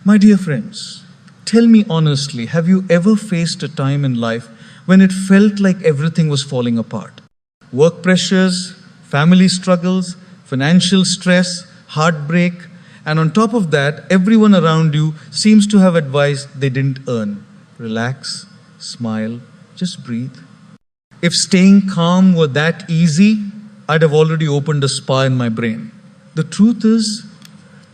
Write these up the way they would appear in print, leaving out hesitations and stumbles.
My dear friends, tell me honestly, have you ever faced a time in life when it felt like everything was falling apart? Work pressures, family struggles, financial stress, heartbreak, and on top of that, everyone around you seems to have advice they didn't earn. Relax, smile, just breathe. If staying calm were that easy, I'd have already opened a spa in my brain. The truth is,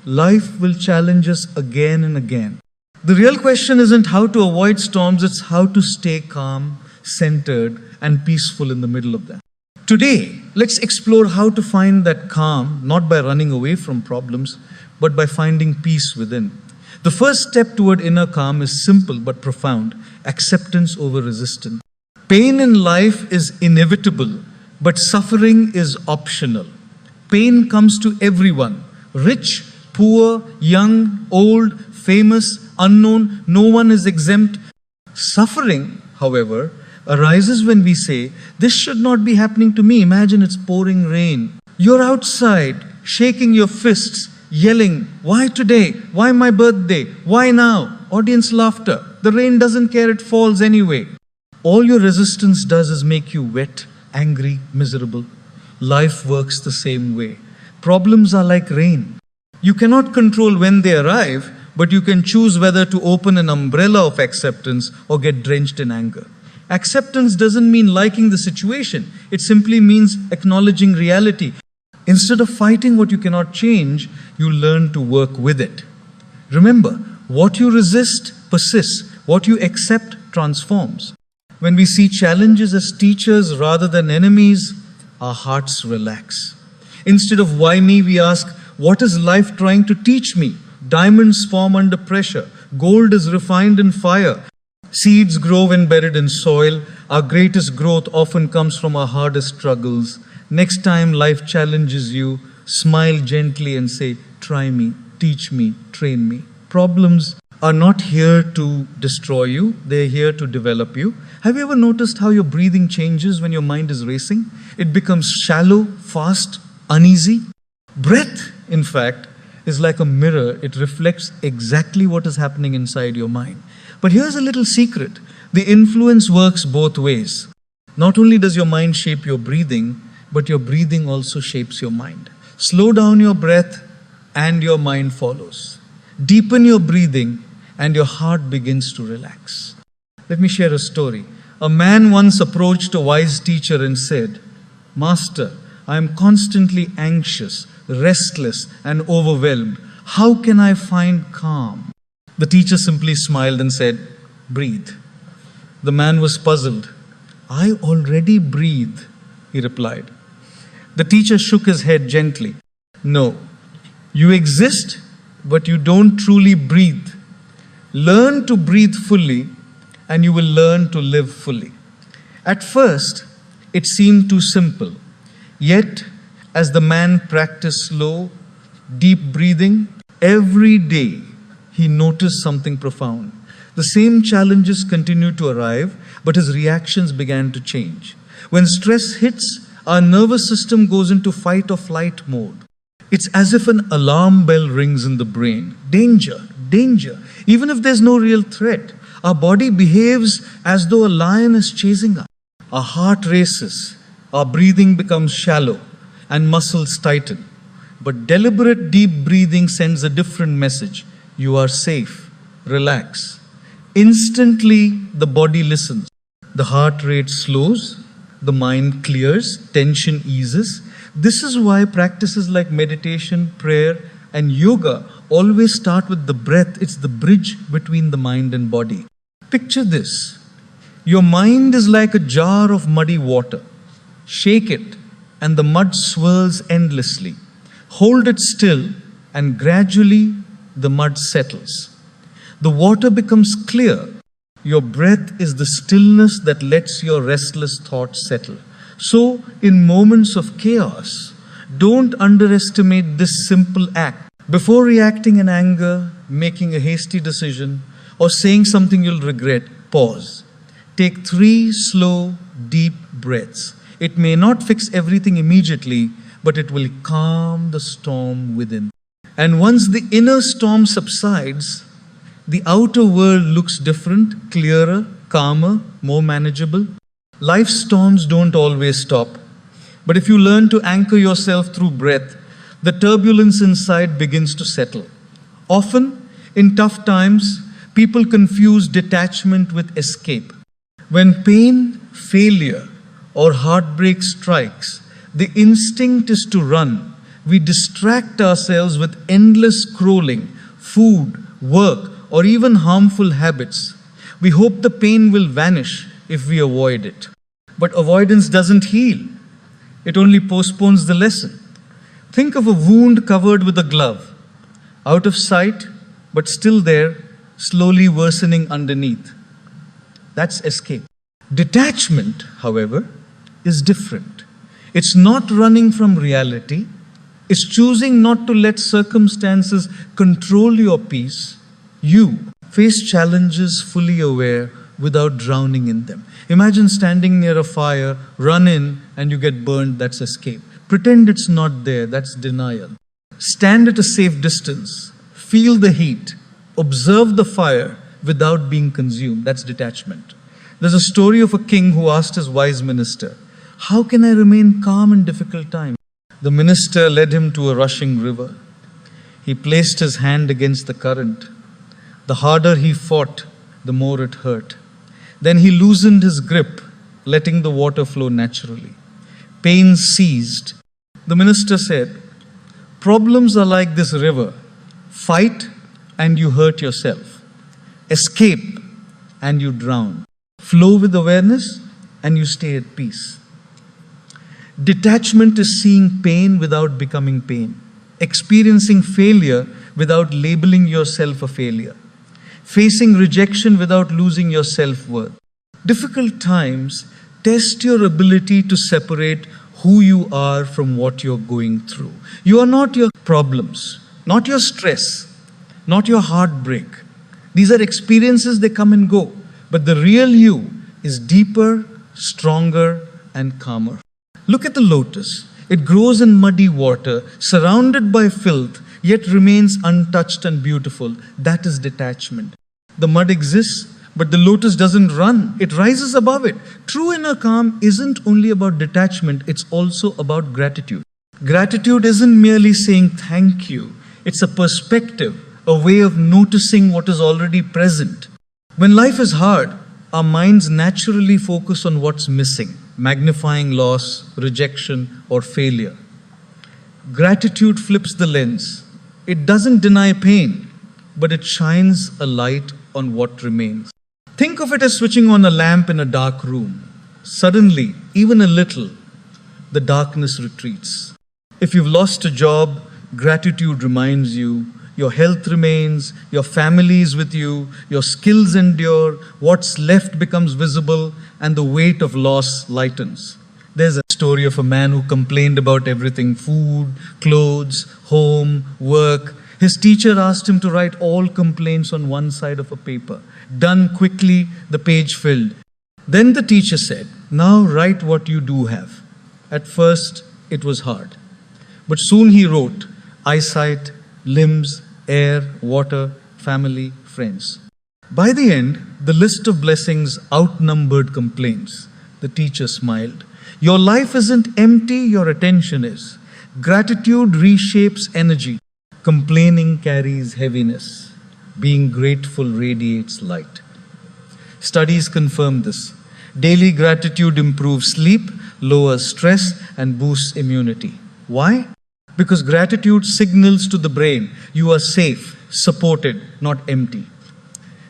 life will challenge us again and again. The real question isn't how to avoid storms, it's how to stay calm, centered, and peaceful in the middle of them. Today, let's explore how to find that calm, not by running away from problems, but by finding peace within. The first step toward inner calm is simple but profound: acceptance over resistance. Pain in life is inevitable, but suffering is optional. Pain comes to everyone, rich, poor, young, old, famous, unknown, no one is exempt. Suffering, however, arises when we say, this should not be happening to me. Imagine it's pouring rain. You're outside, shaking your fists, yelling, why today? Why my birthday? Why now? Audience laughter. The rain doesn't care, it falls anyway. All your resistance does is make you wet, angry, miserable. Life works the same way. Problems are like rain. You cannot control when they arrive, but you can choose whether to open an umbrella of acceptance or get drenched in anger. Acceptance doesn't mean liking the situation. It simply means acknowledging reality. Instead of fighting what you cannot change, you learn to work with it. Remember, what you resist persists. What you accept transforms. When we see challenges as teachers rather than enemies, our hearts relax. Instead of why me, we ask, what is life trying to teach me? Diamonds form under pressure. Gold is refined in fire. Seeds grow when buried in soil. Our greatest growth often comes from our hardest struggles. Next time life challenges you, smile gently and say, try me, teach me, train me. Problems are not here to destroy you. They're here to develop you. Have you ever noticed how your breathing changes when your mind is racing? It becomes shallow, fast, uneasy. Breath, in fact, is like a mirror. It reflects exactly what is happening inside your mind. But here's a little secret. The influence works both ways. Not only does your mind shape your breathing, but your breathing also shapes your mind. Slow down your breath and your mind follows. Deepen your breathing and your heart begins to relax. Let me share a story. A man once approached a wise teacher and said, Master, I am constantly anxious, restless, and overwhelmed. How can I find calm? The teacher simply smiled and said, breathe. The man was puzzled. I already breathe, he replied. The teacher shook his head gently. No, you exist, but you don't truly breathe. Learn to breathe fully, and you will learn to live fully. At first, it seemed too simple. Yet, as the man practiced slow, deep breathing, every day he noticed something profound. The same challenges continued to arrive, but his reactions began to change. When stress hits, our nervous system goes into fight or flight mode. It's as if an alarm bell rings in the brain. Danger, danger. Even if there's no real threat, our body behaves as though a lion is chasing us. Our heart races, our breathing becomes shallow, and muscles tighten. But deliberate deep breathing sends a different message. You are safe. Relax. Instantly, the body listens. The heart rate slows, the mind clears, tension eases. This is why practices like meditation, prayer, and yoga always start with the breath. It's the bridge between the mind and body. Picture this. Your mind is like a jar of muddy water. Shake it, and the mud swirls endlessly. Hold it still, and gradually the mud settles. The water becomes clear. Your breath is the stillness that lets your restless thoughts settle. So, in moments of chaos, don't underestimate this simple act. Before reacting in anger, making a hasty decision, or saying something you'll regret, pause. Take 3 slow, deep breaths. It may not fix everything immediately, but it will calm the storm within. And once the inner storm subsides, The outer world looks different, clearer, calmer, more manageable. Life's storms don't always stop. But if you learn to anchor yourself through breath, the turbulence inside begins to settle. Often, in tough times, people confuse detachment with escape. When pain, failure, or heartbreak strikes, the instinct is to run. We distract ourselves with endless scrolling, food, work, or even harmful habits. We hope the pain will vanish if we avoid it. But avoidance doesn't heal. It only postpones the lesson. Think of a wound covered with a glove, out of sight, but still there, slowly worsening underneath. That's escape. Detachment, however, is different. It's not running from reality. It's choosing not to let circumstances control your peace. You face challenges fully aware without drowning in them. Imagine standing near a fire, run in, and you get burned. That's escape. Pretend it's not there. That's denial. Stand at a safe distance. Feel the heat. Observe the fire without being consumed. That's detachment. There's a story of a king who asked his wise minister, "How can I remain calm in difficult times?" The minister led him to a rushing river. He placed his hand against the current. The harder he fought, the more it hurt. Then he loosened his grip, letting the water flow naturally. Pain ceased. The minister said, "Problems are like this river. Fight and you hurt yourself. Escape and you drown. Flow with awareness and you stay at peace." Detachment is seeing pain without becoming pain, experiencing failure without labeling yourself a failure, facing rejection without losing your self-worth. Difficult times test your ability to separate who you are from what you're going through. You are not your problems, not your stress, not your heartbreak. These are experiences, they come and go. But the real you is deeper, stronger, and calmer. Look at the lotus. It grows in muddy water, surrounded by filth, yet remains untouched and beautiful. That is detachment. The mud exists, but the lotus doesn't run. It rises above it. True inner calm isn't only about detachment, it's also about gratitude. Gratitude isn't merely saying thank you. It's a perspective, a way of noticing what is already present. When life is hard, our minds naturally focus on what's missing, magnifying loss, rejection, or failure. Gratitude flips the lens. It doesn't deny pain, but it shines a light on what remains. Think of it as switching on a lamp in a dark room. Suddenly, even a little, the darkness retreats. If you've lost a job, gratitude reminds you your health remains, your family is with you, your skills endure, what's left becomes visible, and the weight of loss lightens. There's a story of a man who complained about everything: food, clothes, home, work. His teacher asked him to write all complaints on one side of a paper. Done quickly, the page filled. Then the teacher said, "Now write what you do have." At first, it was hard. But soon he wrote eyesight, limbs, air, water, family, friends. By the end, the list of blessings outnumbered complaints. The teacher smiled. Your life isn't empty, your attention is. Gratitude reshapes energy. Complaining carries heaviness. Being grateful radiates light. Studies confirm this. Daily gratitude improves sleep, lowers stress, and boosts immunity. Why? Because gratitude signals to the brain you are safe, supported, not empty.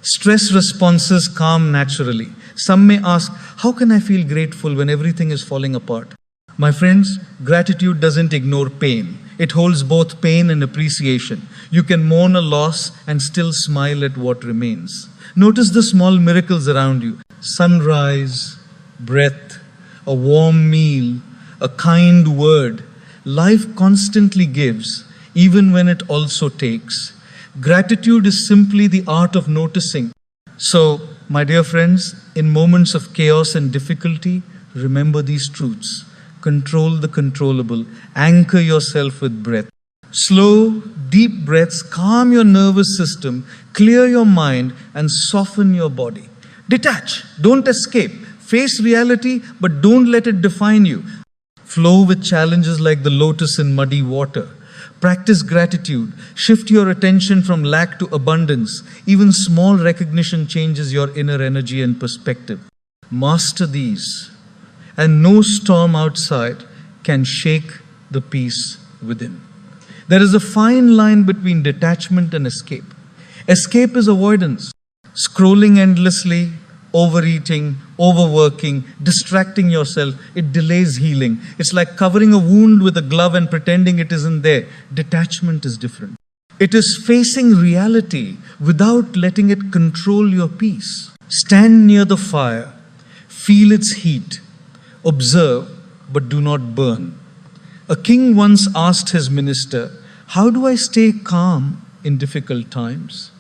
Stress responses calm naturally. Some may ask, how can I feel grateful when everything is falling apart? My friends, gratitude doesn't ignore pain. It holds both pain and appreciation. You can mourn a loss and still smile at what remains. Notice the small miracles around you. Sunrise, breath, a warm meal, a kind word. Life constantly gives, even when it also takes. Gratitude is simply the art of noticing. So, my dear friends, in moments of chaos and difficulty, remember these truths. Control the controllable. Anchor yourself with breath. Slow, deep breaths calm your nervous system, clear your mind, and soften your body. Detach, don't escape. Face reality, but don't let it define you. Flow with challenges like the lotus in muddy water. Practice gratitude. Shift your attention from lack to abundance. Even small recognition changes your inner energy and perspective. Master these, and no storm outside can shake the peace within. There is a fine line between detachment and escape. Escape is avoidance, scrolling endlessly, overeating, overworking, distracting yourself. It delays healing. It's like covering a wound with a glove and pretending it isn't there. Detachment is different. It is facing reality without letting it control your peace. Stand near the fire, feel its heat, observe, but do not burn. A king once asked his minister, "How do I stay calm in difficult times?"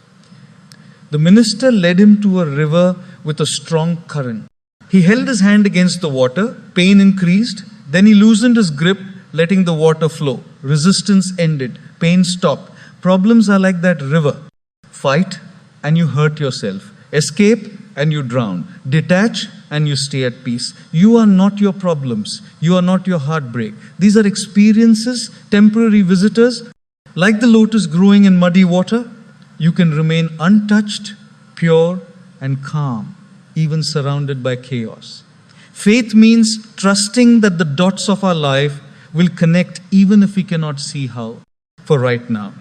The minister led him to a river with a strong current. He held his hand against the water, pain increased, then he loosened his grip, letting the water flow. Resistance ended, pain stopped. Problems are like that river. Fight and you hurt yourself. Escape and you drown. Detach and you stay at peace. You are not your problems. You are not your heartbreak. These are experiences, temporary visitors. Like the lotus growing in muddy water, you can remain untouched, pure, and calm, even surrounded by chaos. Faith means trusting that the dots of our life will connect even if we cannot see how for right now.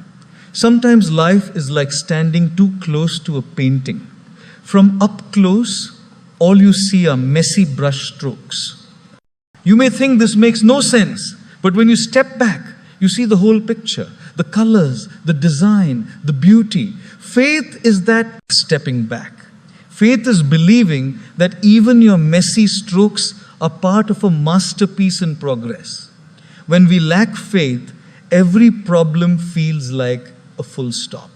Sometimes life is like standing too close to a painting. From up close, all you see are messy brush strokes. You may think this makes no sense, but when you step back, you see the whole picture, the colors, the design, the beauty. Faith is that stepping back. Faith is believing that even your messy strokes are part of a masterpiece in progress. When we lack faith, every problem feels like a full stop.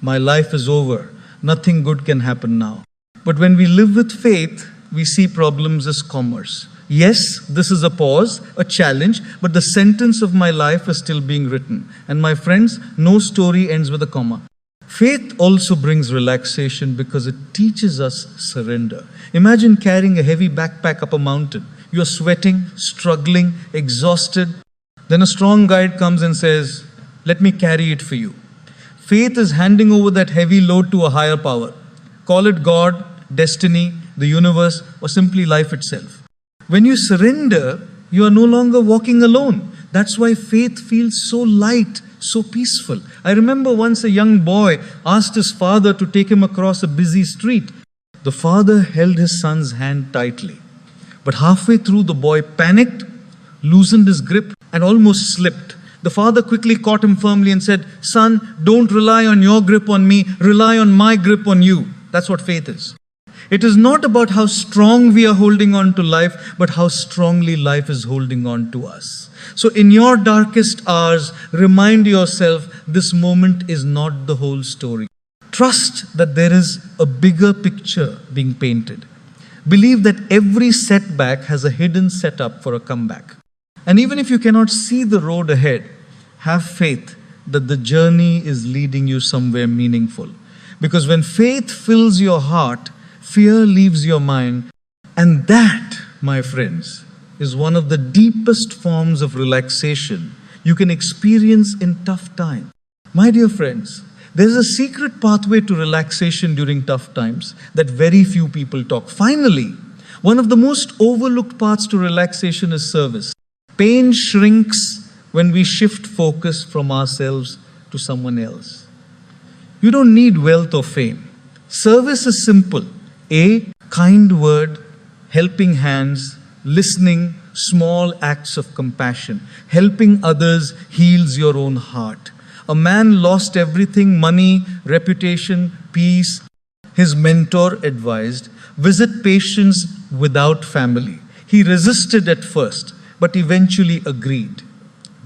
My life is over. Nothing good can happen now. But when we live with faith, we see problems as commerce. Yes, this is a pause, a challenge, but the sentence of my life is still being written. And my friends, no story ends with a comma. Faith also brings relaxation because it teaches us surrender. Imagine carrying a heavy backpack up a mountain. You are sweating, struggling, exhausted. Then a strong guide comes and says, "Let me carry it for you." Faith is handing over that heavy load to a higher power. Call it God, destiny, the universe, or simply life itself. When you surrender, you are no longer walking alone. That's why faith feels so light, so peaceful. I remember once a young boy asked his father to take him across a busy street. The father held his son's hand tightly. But halfway through, the boy panicked, loosened his grip, and almost slipped. The father quickly caught him firmly and said, "Son, don't rely on your grip on me, rely on my grip on you." That's what faith is. It is not about how strong we are holding on to life, but how strongly life is holding on to us. So in your darkest hours, remind yourself this moment is not the whole story. Trust that there is a bigger picture being painted. Believe that every setback has a hidden setup for a comeback. And even if you cannot see the road ahead, have faith that the journey is leading you somewhere meaningful. Because when faith fills your heart, fear leaves your mind. And that, my friends, is one of the deepest forms of relaxation you can experience in tough times. My dear friends, there's a secret pathway to relaxation during tough times that very few people talk. Finally, one of the most overlooked paths to relaxation is service. Pain shrinks when we shift focus from ourselves to someone else. You don't need wealth or fame. Service is simple. A kind word, helping hands, listening, small acts of compassion. Helping others heals your own heart. A man lost everything, money, reputation, peace. His mentor advised, visit patients without family. He resisted at first, but eventually agreed.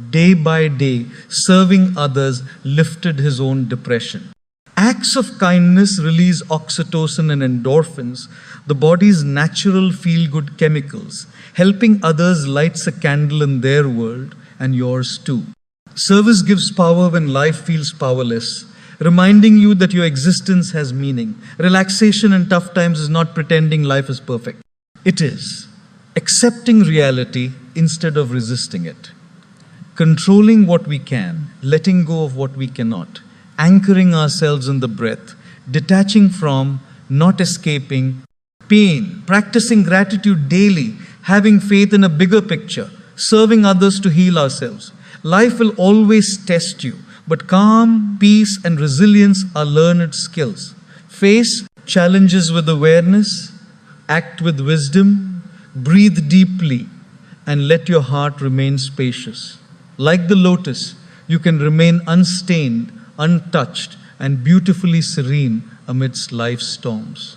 Day by day, serving others lifted his own depression. Acts of kindness release oxytocin and endorphins, the body's natural feel-good chemicals. Helping others lights a candle in their world and yours too. Service gives power when life feels powerless, reminding you that your existence has meaning. Relaxation in tough times is not pretending life is perfect. It is accepting reality instead of resisting it. Controlling what we can, letting go of what we cannot, anchoring ourselves in the breath, detaching from, not escaping, pain, practicing gratitude daily, having faith in a bigger picture, serving others to heal ourselves. Life will always test you, but calm, peace, and resilience are learned skills. Face challenges with awareness, act with wisdom, breathe deeply, and let your heart remain spacious. Like the lotus, you can remain unstained, untouched, and beautifully serene amidst life's storms.